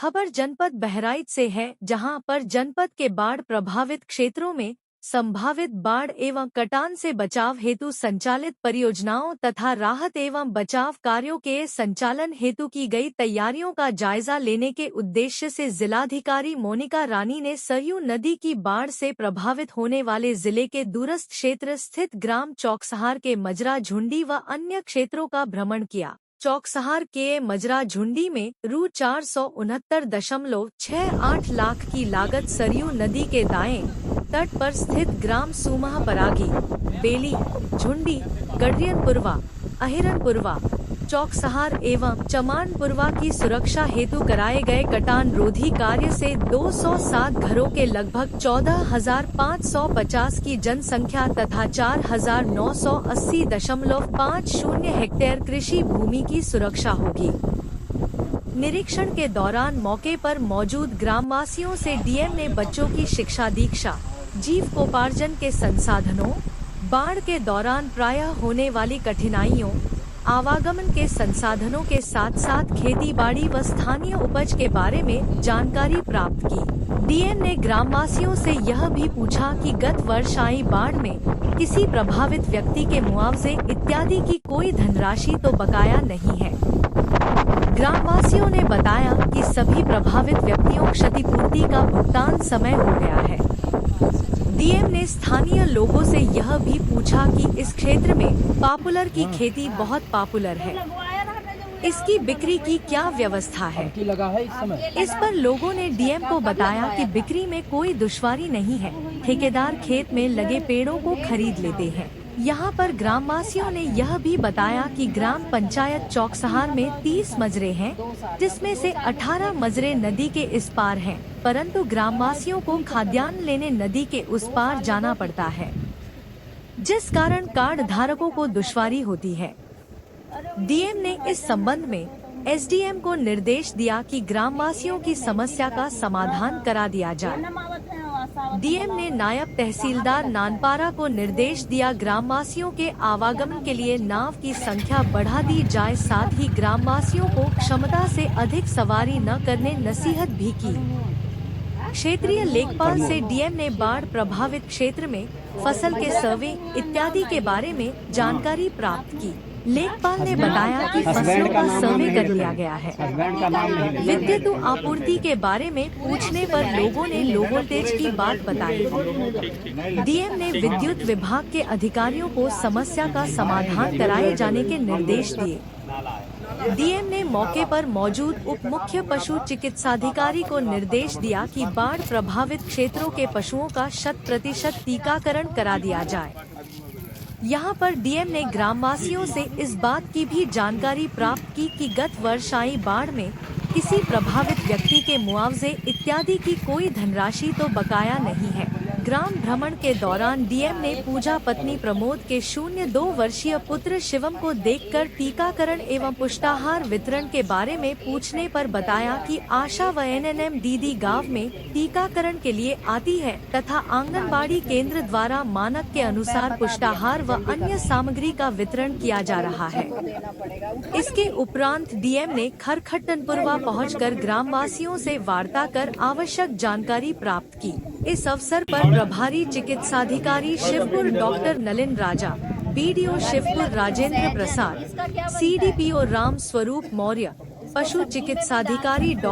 खबर जनपद बहराइच से है, जहां पर जनपद के बाढ़ प्रभावित क्षेत्रों में संभावित बाढ़ एवं कटान से बचाव हेतु संचालित परियोजनाओं तथा राहत एवं बचाव कार्यों के संचालन हेतु की गई तैयारियों का जायजा लेने के उद्देश्य से जिलाधिकारी मोनिका रानी ने सरयू नदी की बाढ़ से प्रभावित होने वाले जिले के दूरस्थ क्षेत्र स्थित ग्राम चौकसहार के मजरा झुंडी व अन्य क्षेत्रों का भ्रमण किया। चौकसहार के मजरा झुंडी में रु 469.68 लाख की लागत सरयू नदी के दाएं तट पर स्थित ग्राम सूमह परागी, बेली, झुंडी, गडरियनपुरवा, अहिरनपुरवा, चौकसहार एवं चमानपुरवा की सुरक्षा हेतु कराए गए कटान रोधी कार्य से 207 घरों के लगभग 14,550 की जनसंख्या तथा 4,980.50 हेक्टेयर कृषि भूमि की सुरक्षा होगी। निरीक्षण के दौरान मौके पर मौजूद ग्रामवासियों से डीएम ने बच्चों की शिक्षा दीक्षा, जीविकोपार्जन के संसाधनों, बाढ़ के दौरान प्रायः होने वाली कठिनाइयों, आवागमन के संसाधनों के साथ साथ खेती बाड़ी व स्थानीय उपज के बारे में जानकारी प्राप्त की। डीएम ने ग्रामवासियों से यह भी पूछा कि गत वर्ष आई बाढ़ में किसी प्रभावित व्यक्ति के मुआवजे इत्यादि की कोई धनराशि तो बकाया नहीं है। ग्रामवासियों ने बताया कि सभी प्रभावित व्यक्तियों क्षतिपूर्ति का भुगतान समय हो गया है। डीएम ने स्थानीय लोगों से यह भी पूछा कि इस क्षेत्र में पॉपुलर की खेती बहुत पॉपुलर है, इसकी बिक्री की क्या व्यवस्था है। इस पर लोगों ने डीएम को बताया कि बिक्री में कोई दुश्वारी नहीं है, ठेकेदार खेत में लगे पेड़ों को खरीद लेते हैं। यहाँ पर ग्रामवासियों ने यह भी बताया कि ग्राम पंचायत चौकसहार में 30 मजरे हैं, जिसमें से 18 मजरे नदी के इस पार हैं, परंतु ग्रामवासियों को खाद्यान्न लेने नदी के उस पार जाना पड़ता है, जिस कारण कार्ड धारकों को दुश्वारी होती है। डीएम ने इस संबंध में एसडीएम को निर्देश दिया कि ग्रामवासियों की समस्या का समाधान करा दिया जाए। डीएम ने नायब तहसीलदार नानपारा को निर्देश दिया ग्रामवासियों के आवागमन के लिए नाव की संख्या बढ़ा दी जाए, साथ ही ग्रामवासियों को क्षमता से अधिक सवारी न करने नसीहत भी की। क्षेत्रीय लेखपाल से डीएम ने बाढ़ प्रभावित क्षेत्र में फसल के सर्वे इत्यादि के बारे में जानकारी प्राप्त की। लेखपाल ने बताया कि फसलों का सर्वे कर लिया गया है। विद्युत आपूर्ति के बारे में पूछने पर लोगों ने लो वोल्टेज की बात बताई। डीएम ने विद्युत विभाग के अधिकारियों को समस्या का समाधान कराए जाने के निर्देश दिए। डीएम ने मौके पर मौजूद उप मुख्य पशु चिकित्साधिकारी को निर्देश दिया कि बाढ़ प्रभावित क्षेत्रों के पशुओं का 100% टीकाकरण करा दिया जाए। यहाँ पर डीएम ने ग्रामवासियों से इस बात की भी जानकारी प्राप्त की कि गत वर्ष आई बाढ़ में किसी प्रभावित व्यक्ति के मुआवजे इत्यादि की कोई धनराशि तो बकाया नहीं है। ग्राम भ्रमण के दौरान डीएम ने पूजा पत्नी प्रमोद के 0-2 वर्षीय पुत्र शिवम को देखकर टीकाकरण एवं पुष्टाहार वितरण के बारे में पूछने पर बताया कि आशा व एनएनएम दीदी गांव में टीकाकरण के लिए आती है तथा आंगनबाड़ी केंद्र द्वारा मानक के अनुसार पुष्टाहार व अन्य सामग्री का वितरण किया जा रहा है। इसके उपरांत डीएम ने खरखट्टनपुरवा पहुंचकर ग्रामवासियों से वार्ता कर आवश्यक जानकारी प्राप्त की। इस अवसर पर प्रभारी चिकित्साधिकारी शिवपुर डॉक्टर नलिन राजा, बीडीओ शिवपुर राजेंद्र प्रसाद, सीडीपीओ राम स्वरूप मौर्य, पशु चिकित्साधिकारी डॉक्टर